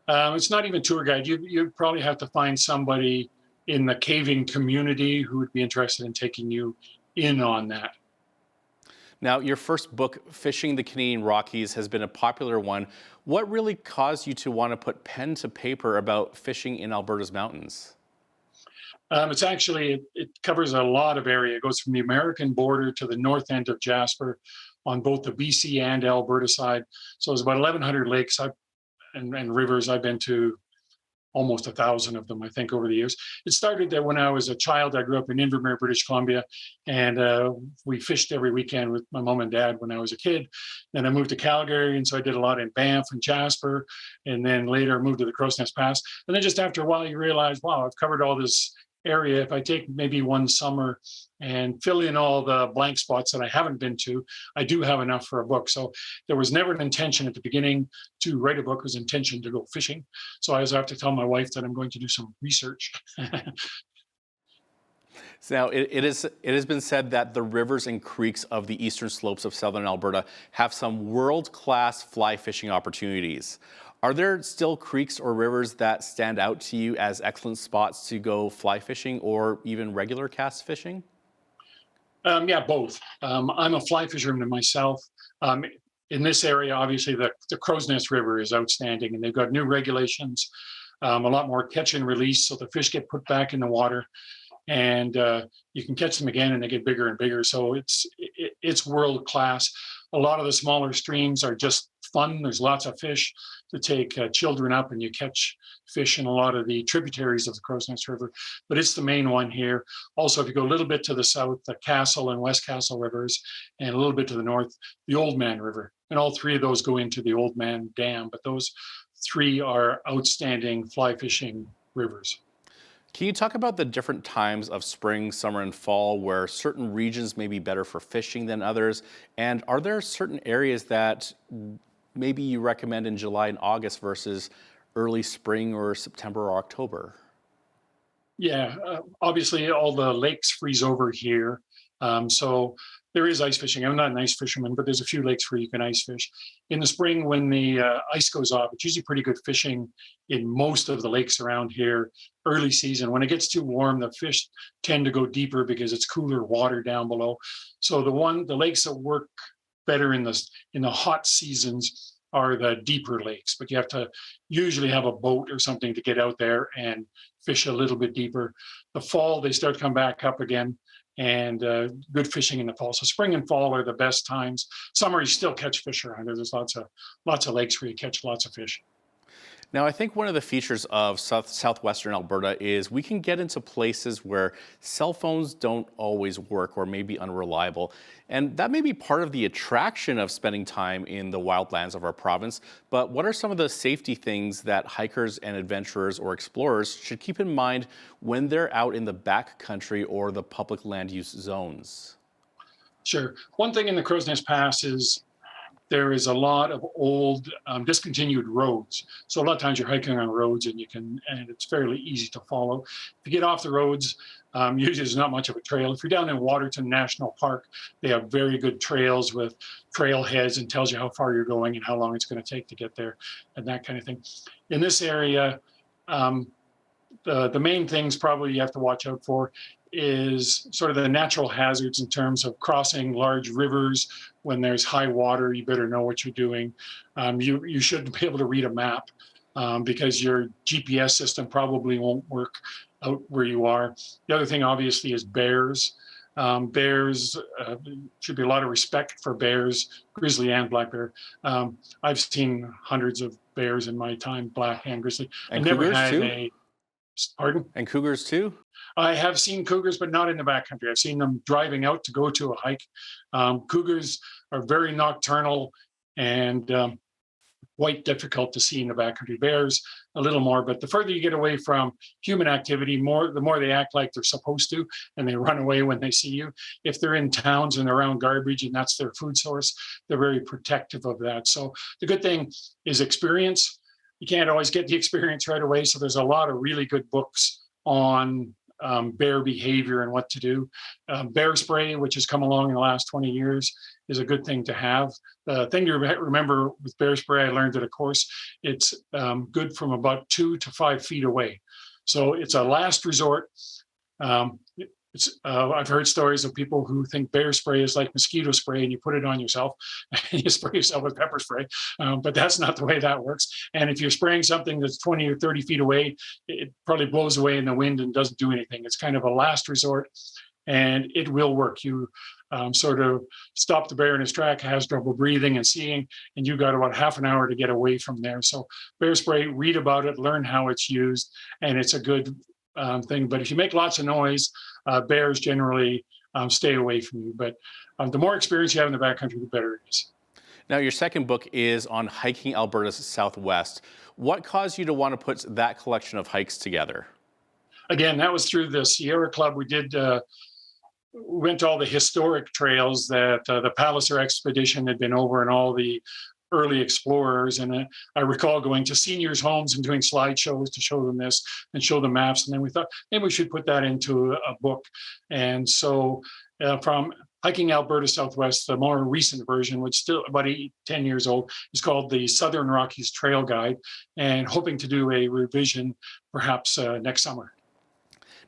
It's not even tour guide. You'd probably have to find somebody in the caving community who would be interested in taking you in on that.
Now, your first book, Fishing the Canadian Rockies, has been a popular one. What really caused you to want to put pen to paper about fishing in Alberta's mountains?
It's actually, it covers a lot of area. It goes from the American border to the north end of Jasper on both the BC and Alberta side. So it's about 1,100 lakes and rivers. I've been to almost 1,000 of them, I think, over the years. It started that when I was a child. I grew up in Invermere, British Columbia, and we fished every weekend with my mom and dad when I was a kid. Then I moved to Calgary, and so I did a lot in Banff and Jasper, and then later moved to the Crow's Nest Pass. And then just after a while, you realize, wow, I've covered all this area. If I take maybe one summer and fill in all the blank spots that I haven't been to, I do have enough for a book. So there was never an intention at the beginning to write a book. It was intention to go fishing. So I always have to tell my wife that I'm going to do some research.
So now, it has been said that the rivers and creeks of the eastern slopes of southern Alberta have some world-class fly fishing opportunities. Are there still creeks or rivers that stand out to you as excellent spots to go fly fishing or even regular cast fishing?
Yeah, both. I'm a fly fisherman myself. In this area, obviously, the Crow's Nest River is outstanding, and they've got new regulations, a lot more catch and release, so the fish get put back in the water, and you can catch them again, and they get bigger and bigger. So it's world class. A lot of the smaller streams are just fun. There's lots of fish to take children up, and you catch fish in a lot of the tributaries of the Crow's Nest River, but it's the main one here. Also, if you go a little bit to the south, the Castle and West Castle rivers, and a little bit to the north, the Old Man River, and all three of those go into the Old Man Dam, but those three are outstanding fly fishing rivers.
Can you talk about the different times of spring, summer, and fall where certain regions may be better for fishing than others? And are there certain areas that maybe you recommend in July and August versus early spring or September or October?
Yeah, obviously all the lakes freeze over here. So There is ice fishing. I'm not an ice fisherman, but there's a few lakes where you can ice fish. In the spring, when the ice goes off, it's usually pretty good fishing in most of the lakes around here. Early season, when it gets too warm, the fish tend to go deeper because it's cooler water down below. So the lakes that work better in the hot seasons are the deeper lakes, but you have to usually have a boat or something to get out there and fish a little bit deeper. The fall, they start to come back up again, and good fishing in the fall. So spring and fall are the best times. Summer, you still catch fish around there. There's lots of lakes where you catch lots of fish.
Now, I think one of the features of southwestern Alberta is we can get into places where cell phones don't always work or may be unreliable. And that may be part of the attraction of spending time in the wildlands of our province. But what are some of the safety things that hikers and adventurers or explorers should keep in mind when they're out in the backcountry or the public land use zones?
Sure. One thing in the Crow's Nest Pass is there is a lot of old discontinued roads. So a lot of times you're hiking on roads and it's fairly easy to follow. If you get off the roads, usually there's not much of a trail. If you're down in Waterton National Park, they have very good trails with trailheads and tells you how far you're going and how long it's going to take to get there and that kind of thing. In this area, the main things probably you have to watch out for is sort of the natural hazards in terms of crossing large rivers. When there's high water, you better know what you're doing. You should be able to read a map because your GPS system probably won't work out where you are. The other thing, obviously, is bears. Bears, should be a lot of respect for bears, grizzly and black bear. I've seen hundreds of bears in my time, black and grizzly.
And
I never
cougars
had
too?
Pardon?
And cougars too?
I have seen cougars, but not in the backcountry. I've seen them driving out to go to a hike. Cougars are very nocturnal and quite difficult to see in the backcountry. Bears, a little more, but the further you get away from human activity, the more they act like they're supposed to, and they run away when they see you. If they're in towns and around garbage and that's their food source, they're very protective of that. So the good thing is experience. You can't always get the experience right away. So there's a lot of really good books on bear behavior and what to do. Bear spray, which has come along in the last 20 years, is a good thing to have. The thing to remember with bear spray, I learned at a course, it's good from about 2 to 5 feet away. So it's a last resort. I've heard stories of people who think bear spray is like mosquito spray and you put it on yourself and you spray yourself with pepper spray, but that's not the way that works. And if you're spraying something that's 20 or 30 feet away, it probably blows away in the wind and doesn't do anything. It's kind of a last resort and it will work. You sort of stop the bear in his track, has trouble breathing and seeing, and you got about half an hour to get away from there. So bear spray, read about it, learn how it's used, and it's a good thing. But if you make lots of noise, bears generally stay away from you. But the more experience you have in the backcountry, the better it is.
Now, your second book is on hiking Alberta's Southwest. What caused you to want to put that collection of hikes together?
Again, that was through the Sierra Club. We went to all the historic trails that the Palliser expedition had been over and all the early explorers. And I recall going to seniors' homes and doing slideshows to show them this and show them maps. And then we thought maybe we should put that into a book. And so from Hiking Alberta Southwest, the more recent version, which is still about 10 years old, is called the Southern Rockies Trail Guide, and hoping to do a revision perhaps next summer.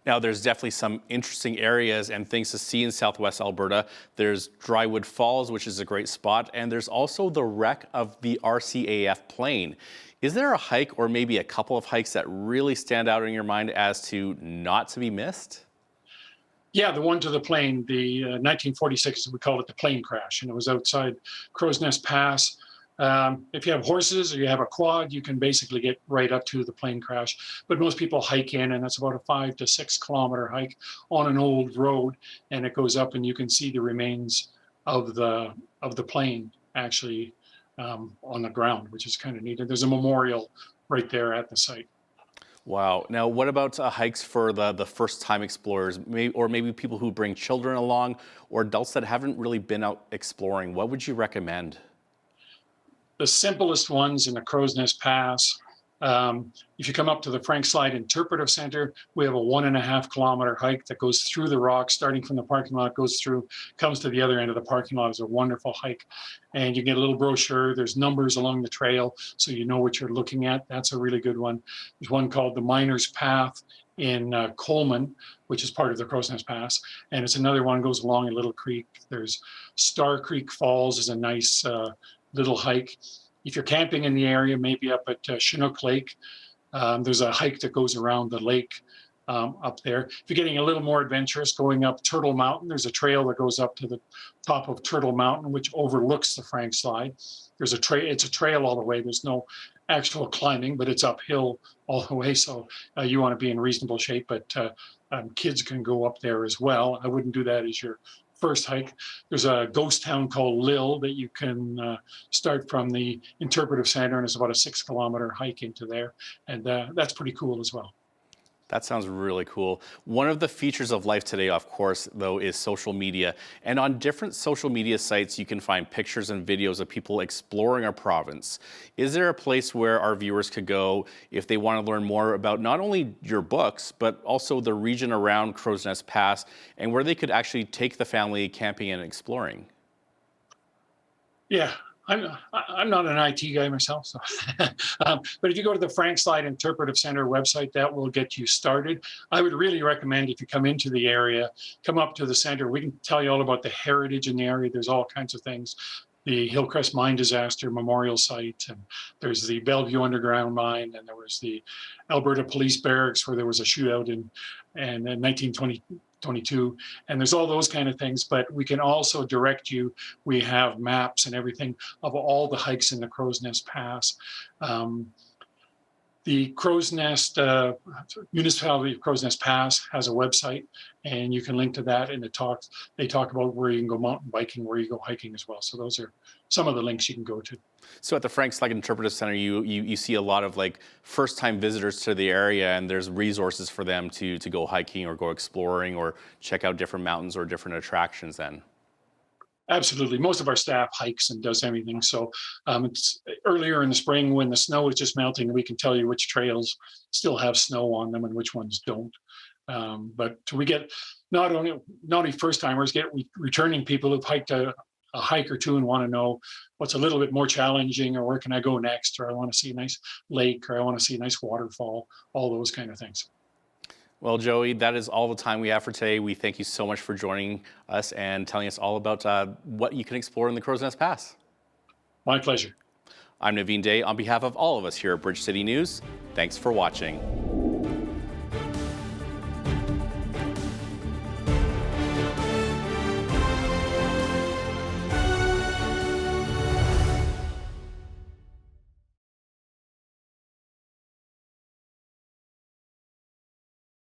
Now, there's definitely some interesting areas and things to see in Southwest Alberta. There's Drywood Falls, which is a great spot, and there's also the wreck of the RCAF plane. Is there a hike or maybe a couple of hikes that really stand out in your mind as to not to be missed?
Yeah, the one to the plane, the 1946, we called it the plane crash, and it was outside Crow's Nest Pass. If you have horses or you have a quad, you can basically get right up to the plane crash. But most people hike in, and that's about a 5 to 6 kilometer hike on an old road, and it goes up, and you can see the remains of the plane actually on the ground, which is kind of neat. And there's a memorial right there at the site.
Wow. Now, what about hikes for the first-time explorers, or maybe people who bring children along, or adults that haven't really been out exploring? What would you recommend?
The simplest ones in the Crow's Nest Pass If you come up to the Frank Slide Interpretive Center, we have a 1.5 kilometer hike that goes through the rocks, starting from the parking lot, goes through, comes to the other end of the parking lot. It's a wonderful hike. And you get a little brochure. There's numbers along the trail, so you know what you're looking at. That's a really good one. There's one called the Miner's Path in Coleman, which is part of the Crow's Nest Pass. And it's another one that goes along a little creek. There's Star Creek Falls is a nice little hike. If you're camping in the area, maybe up at Chinook Lake, there's a hike that goes around the lake up there. If you're getting a little more adventurous, going up Turtle Mountain, there's a trail that goes up to the top of Turtle Mountain, which overlooks the Frank Slide. There's a trail, it's a trail all the way. There's no actual climbing, but it's uphill all the way. So you want to be in reasonable shape, but kids can go up there as well. I wouldn't do that as your first hike. There's a ghost town called Lille that you can start from the interpretive center, and it's about a 6 kilometer hike into there. And that's pretty cool as well.
That sounds really cool. One of the features of life today, of course, though, is social media. And on different social media sites, you can find pictures and videos of people exploring our province. Is there a place where our viewers could go if they want to learn more about not only your books, but also the region around Crow's Nest Pass, and where they could actually take the family camping and exploring?
Yeah. I'm not an IT guy myself, so but if you go to the Frank Slide Interpretive Center website, that will get you started. I would really recommend, if you come into the area, come up to the center. We can tell you all about the heritage in the area. There's all kinds of things. The Hillcrest Mine Disaster Memorial Site, and there's the Bellevue Underground Mine, and there was the Alberta Police Barracks where there was a shootout in 1922, and there's all those kind of things. But we can also direct you. We have maps and everything of all the hikes in the Crow's Nest Pass. The Crow's Nest municipality of Crow's Nest Pass has a website, and you can link to that. And they talk about where you can go mountain biking, where you go hiking as well. So those are some of the links you can go to.
So at the Frank Slide Interpretive Center, you see a lot of like first-time visitors to the area, and there's resources for them to go hiking or go exploring or check out different mountains or different attractions then.
Absolutely. Most of our staff hikes and does everything. So it's earlier in the spring when the snow is just melting, we can tell you which trails still have snow on them and which ones don't. But we get not only first timers, get returning people who've hiked a hike or two and want to know what's a little bit more challenging, or where can I go next, or I want to see a nice lake, or I want to see a nice waterfall, all those kind of things.
Well, Joey, that is all the time we have for today. We thank you so much for joining us and telling us all about what you can explore in the Crow's Nest Pass.
My pleasure.
I'm Naveen Day. On behalf of all of us here at Bridge City News, thanks for watching.